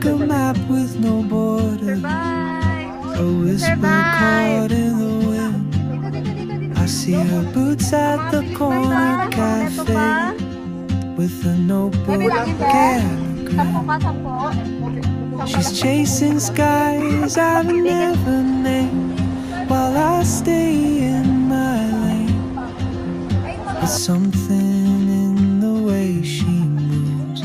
like a map with no border, a whisper caught in the wind. I see her boots at the corner cafe with a notebook and a grin. She's chasing skies I've never named while I stay in my lane. But something in the way she moves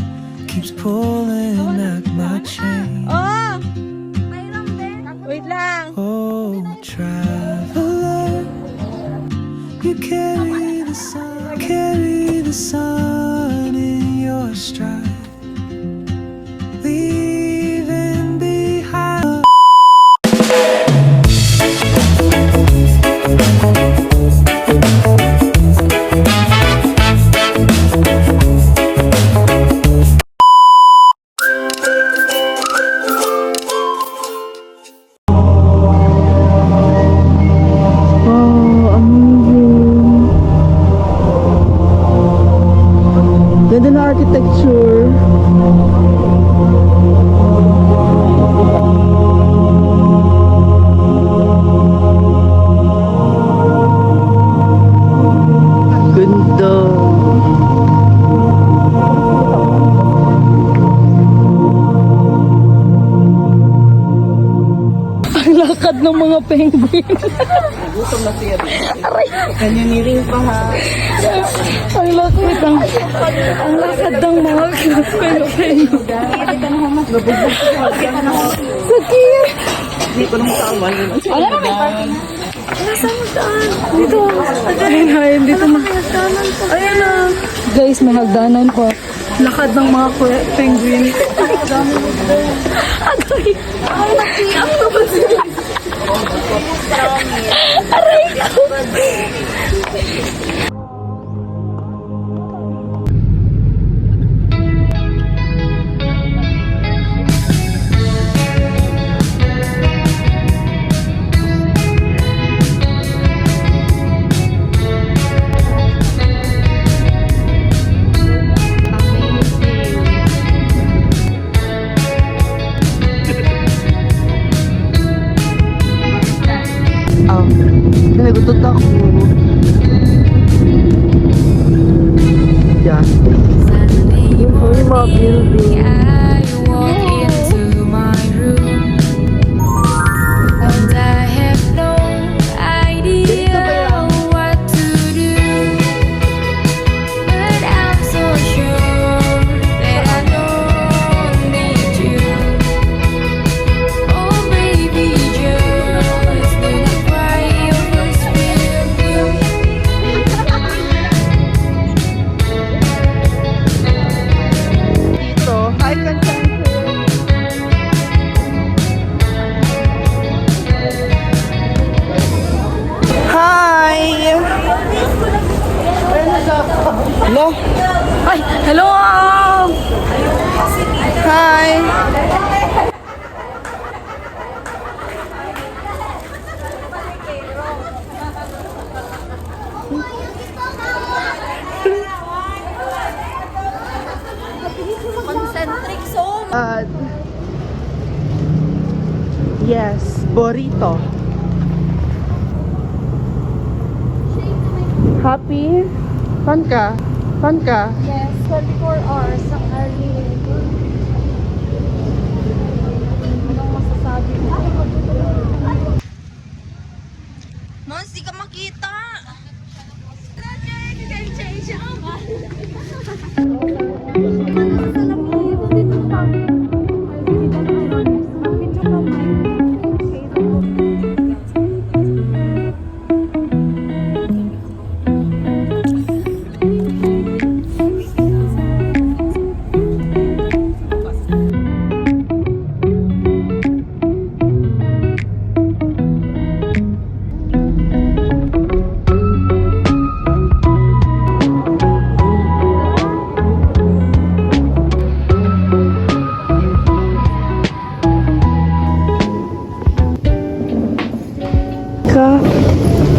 keeps pulling at my chain. Oh! Wait lang. Oh, traveler, you carry the sun in your stride, leaving behind. Ganda na architecture. Ganda. Ang lakad ng mga penguin. Gutom na siya. Aray! Kaniniring pa ha. Ang lakad ng mga penguin. Sakit! Hindi ko nang tawal. Wala na may parking. Nasaan mo daan? Dito. Ayun, dito na. Ayun na. Guys, may hagdanan ko. Lakad ng mga penguin. Agay! Ay, nakiyak na ba sila? Aray ko! Nagutot ako. Yan. Yung mga building. Hello? Ay, hello! Hi! Concentric zone. Yes, burrito. Happy? Fun ka? Fun ka? Yes, 24 hours ang early. Anong masasabi mo? Mons, di ka makita!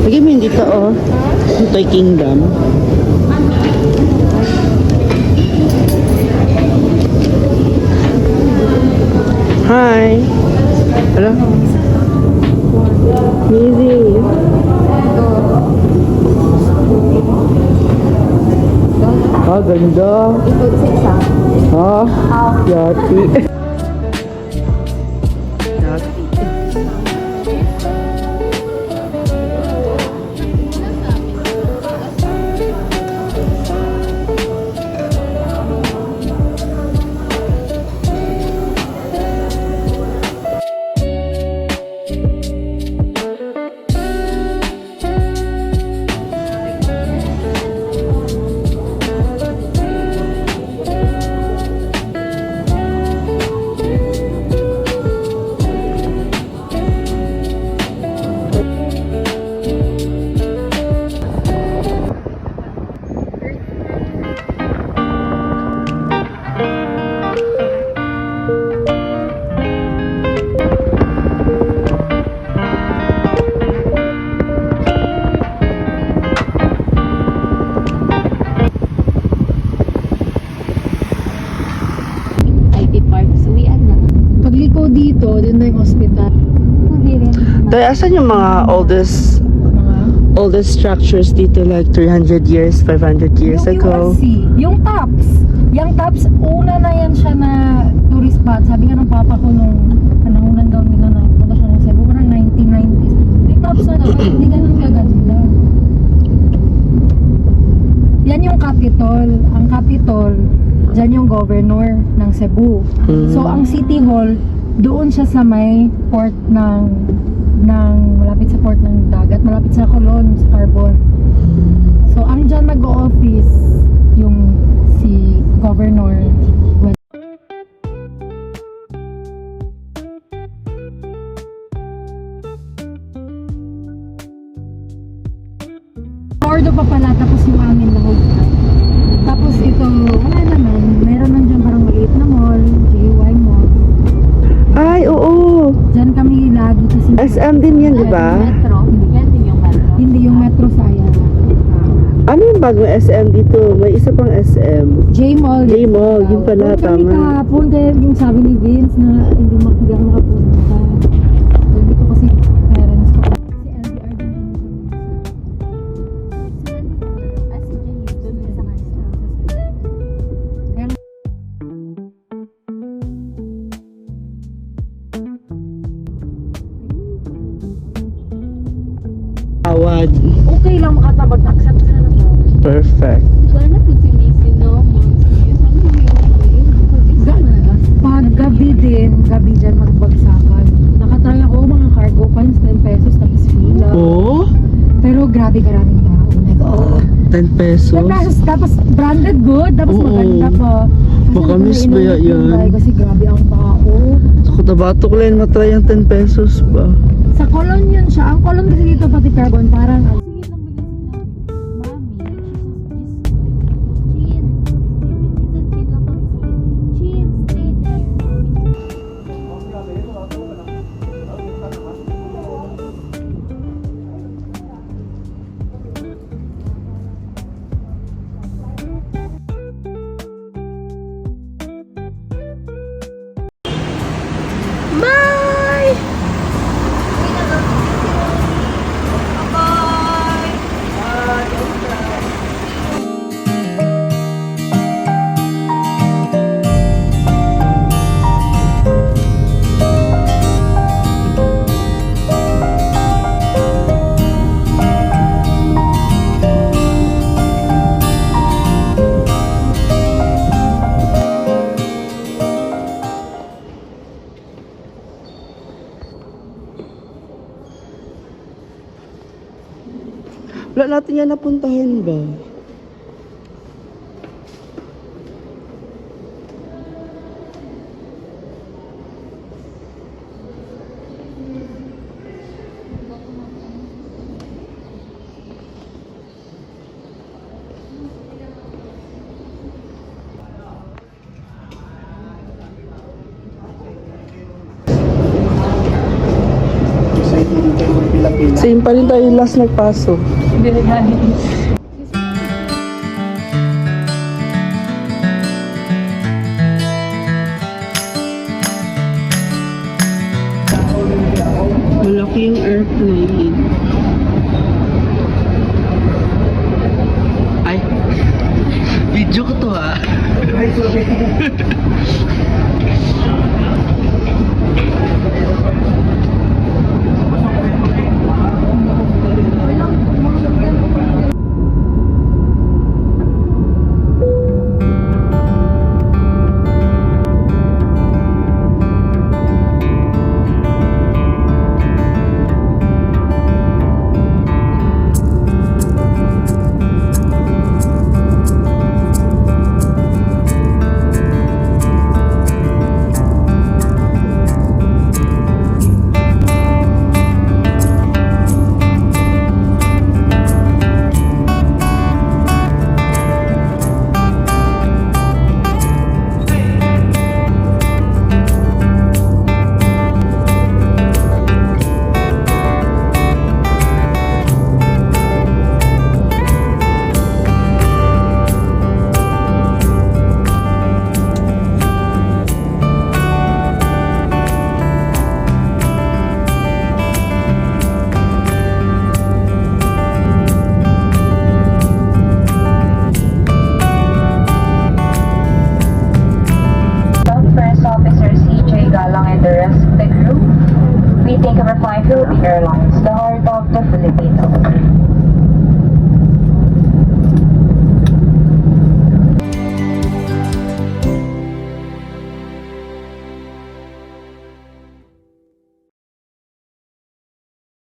Lagi mo yun dito, oh. Toy Kingdom. Hi. Hello. Easy. Ah, ganda. Ito sa isa. Ha? Yati. Yati. IT Park. Suwian na. Pagliko dito, din na yung hospital. Hindi rin. Tay, asan yung mga oldest structures dito like 300 years, 500 years Yung ago? USC, yung TAPS. Yung TAPS, una na yan siya na tourist spot. Sabi nga ng papa ko nung panahunan daw nila na punta siya ng Cebu, parang 1990s. Yung TAPS na daw, hindi ganun kaganda. Yan yung Capitol. Ang Capitol, dyan yung governor ng Cebu. So, ang City Hall, doon siya sa may port ng malapit sa port ng dagat, malapit sa Colon, sa Carbon. So, ang dyan mag-o-office yung si Governor. Ordo pa pala, tapos yung amin lahog na. Tapos ito, wala naman. Meron nandiyan parang maliit na mall, JY Mall. Ay, oo. Diyan kami lagi kasi. SM din yan, di ba? Metro. Yan din yung metro. Hindi yung Metro sa Ayala. Ano yung bagong SM dito? May isa pang SM. J-Mall. J-Mall, yun pala, Doon kami tama. kahapon, kaya yung sabi ni Vince na hindi ako makapunta. Sabi ko kasi parents ko. Si LDR din kami As in, doon sa kanila. kaya Awad. okay lang makatabag-accept sa na po. Perfect. Sana po si Missy, no? Pag gabi din, gabi dyan magbagsakan. Nakatry ako mga cargo pants, 10 pesos, tapos fila. Oh, Pero grabe karaming tao. Like, oh. 10 pesos. 10 pesos, tapos branded good, tapos Oo. maganda pa. Kasi Baka hindi ko miss na ba inulit yung yan? buy Kasi grabe ang tao. Sa Cotabato ko lang matry ang 10 pesos ba? Sa Colon yun siya. Ang Colon kasi dito pati Carbon, parang Sige lang bilis lang. Mami, Chin. Minsan chin lang po. Chin, stay there. Wala natin yan napuntahin ba? Same pa rin tayo last nagpasok. airplane. Ay, video ko to ha. First Officer CJ Galang and the rest of the crew. We thank you for flying Philippine Airlines, the heart of the Philippines.